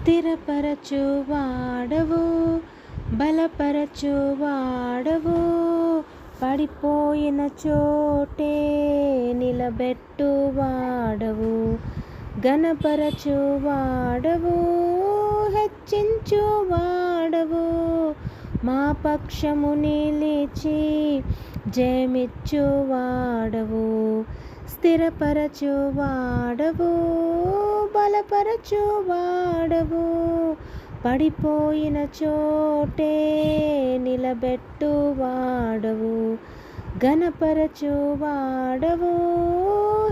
స్థిరపరచు వాడవు, బలపరచు వాడవు, పడిపోయిన చోటే నిలబెట్టు వాడవు, ఘనపరచు వాడవు, హెచ్చించు వాడవు, మా పక్షము నిలిచి జయమిచ్చు వాడవు, స్థిరపరచు వాడవు, బలపరచు వాడవు, పడిపోయిన చోటే నిలబెట్టు వాడవు, ఘనపరచు వాడవు,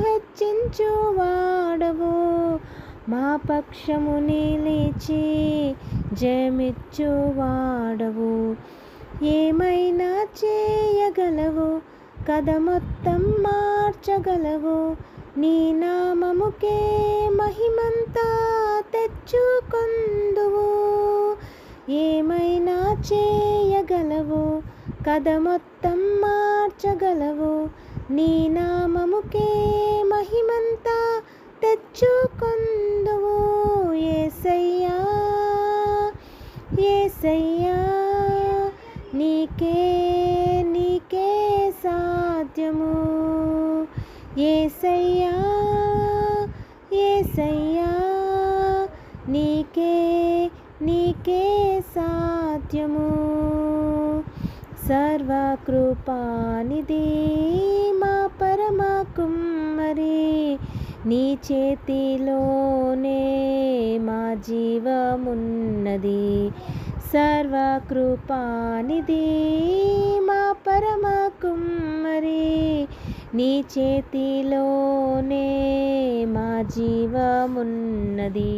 హెచ్చించు వాడవు, మా పక్షము నిలిచి జయమిచ్చు వాడవు, ఏమైనా చేయగలవు, కథ మొత్తం మార్చగలవు, నీ నామముకే మహిమంతా తెచ్చుకొందువు, ఏమైనా చేయగలవు, కథ మొత్తం మార్చగలవు, నీ నామముకే మహిమంతా తెచ్చుకొందువు, యేసయ్యా యేసయ్యా నీకే నీకే సాధ్యము, యేసయ్యా యేసయ్యా నీకే నీకే సాధ్యము, సర్వకృపానిధి మా పరమ కుమ్మరి, నీ చేతిలోనే మా జీవమున్నది, సర్వకృపానిధి మా పరమ కుమ్మరి, నీ చేతిలోనే మా జీవమున్నది,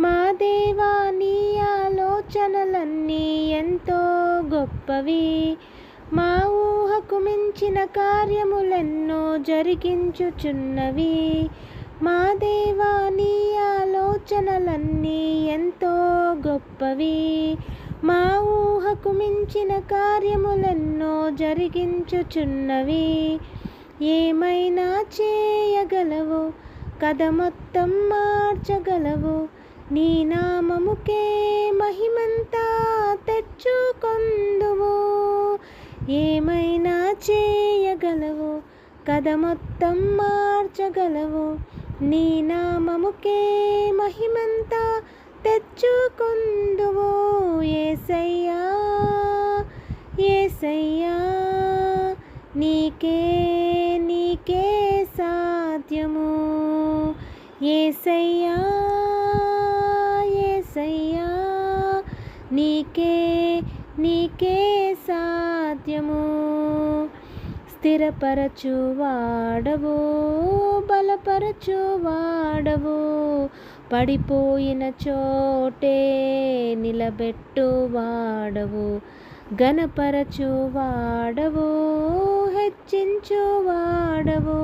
మా దేవా నీ ఆలోచనలన్నీ ఎంతో గొప్పవి, మా ఊహకు మించిన కార్యములెన్నో జరిగించుచున్నవి, మా దేవా నీ ఆలోచనలన్నీ ఎంతో గొప్పవి, మా ఊహకు మించిన కార్యములెన్నో జరిగించుచున్నవి, ఏమైనా చేయగలవు, కథ మొత్తం మార్చగలవు, నీ నామముకే మహిమంతా తెచ్చుకొందువు, ఏమైనా చేయగలవు, కథ మొత్తం మార్చగలవు, నీ నామముకే మహిమంతా తెచ్చుకొందువు, యేసయ్యా యేసయ్యా నీకే నీకే సాధ్యము, యేసయ్యా యేసయ్యా నీకే నీకే సాధ్యము, స్థిరపరచు వాడవు, బలపరచు వాడవు, పడిపోయిన చోటే నిలబెట్టు వాడవు, ఘనపరచు వాడవు, హెచ్చించు వాడవు,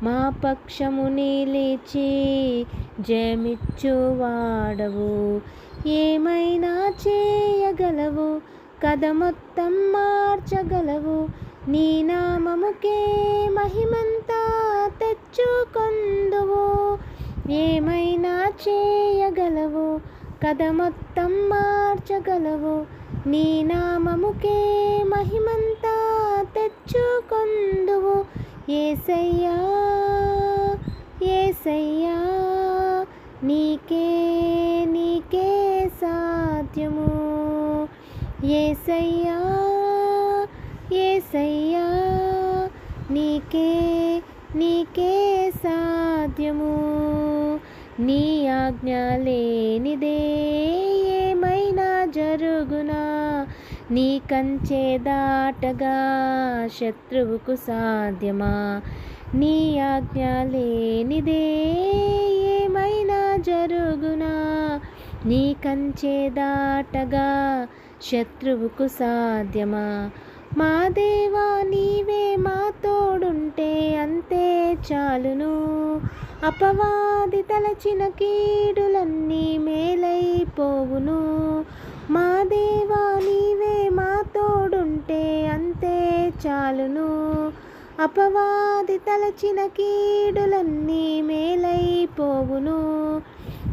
మా పక్షము నిలిచి జయమిచ్చు వాడవు, ఏమైనా చేయగలవు, కథ మొత్తం మార్చగలవు, నీ నామముకే మహిమంతా తెచ్చుకొందువు, ఏమైనా చేయగలవు, కథ మొత్తం మార్చగలవు, నీ నామముకే మహిమంతా తెచ్చుకొందువు, యేసయ్యా యేసయ్యా నీకే నీకే సాధ్యము, యేసయ్యా యేసయ్యా నీకే నీకే సాధ్యము, నీ ఆజ్ఞ లేనిదే ఏమైనా జరుగునా, నీ కంచె దాటగా శత్రువుకు సాధ్యమా, నీ ఆజ్ఞ లేనిదే ఏమైనా జరుగునా, నీ కంచె దాటగా శత్రువుకు సాధ్యమా, మా దేవా నీవే మా తోడుంటే అంతే చాలును, అపవాది తలచిన కీడులన్నీ మేలైపోవును, మా దేవా నీవే మా తోడుంటే అంతే చాలును, అపవాది తలచిన కీడులన్నీ మేలైపోవును,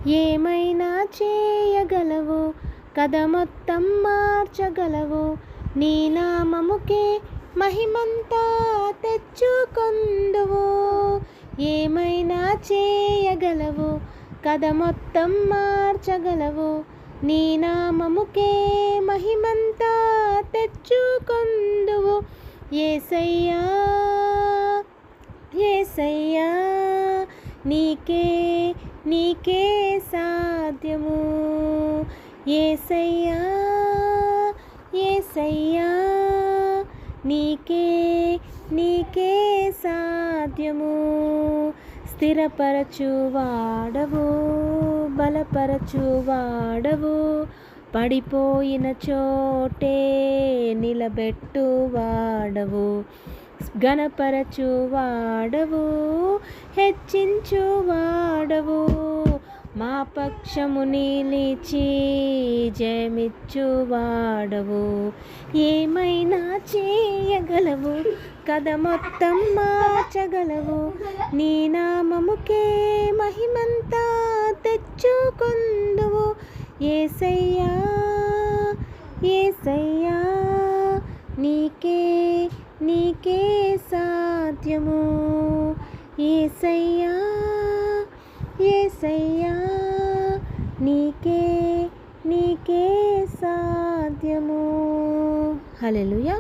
ఏమైనా చేయగలవు, కథ మొత్తం మార్చగలవు. నీ నామముకే మహిమంతా తెచ్చుకొందువు. ఏమైనా చేయగలవు, కథ మొత్తం మార్చగలవు. నీ నామముకే మహిమంతా తెచ్చుకొందువు. యేసయ్యా యేసయ్యా, నీకే నీకే సాధ్యము. యేసయ్యా యేసయ్యా, నీకే నీకే సాధ్యము. స్థిరపరచువాడవు, బలపరచువాడవు, పడిపోయిన చోటే నిలబెట్టువాడవు. ఘనపరచువాడవు, హెచ్చించువాడవు, మా పక్షము నిలిచి జయమిచ్చువాడవు. ఏమైనా చేయగలవు, కథ మొత్తం మార్చగలవు. నీ నామముకే మహిమంతా తెచ్చుకొందువు. యేసయ్యా యేసయ్యా, నీకే నీకే సాధ్యము. యేసయ్యా యేసయ్యా, నీకే నీకే సాధ్యము. హల్లెలూయా.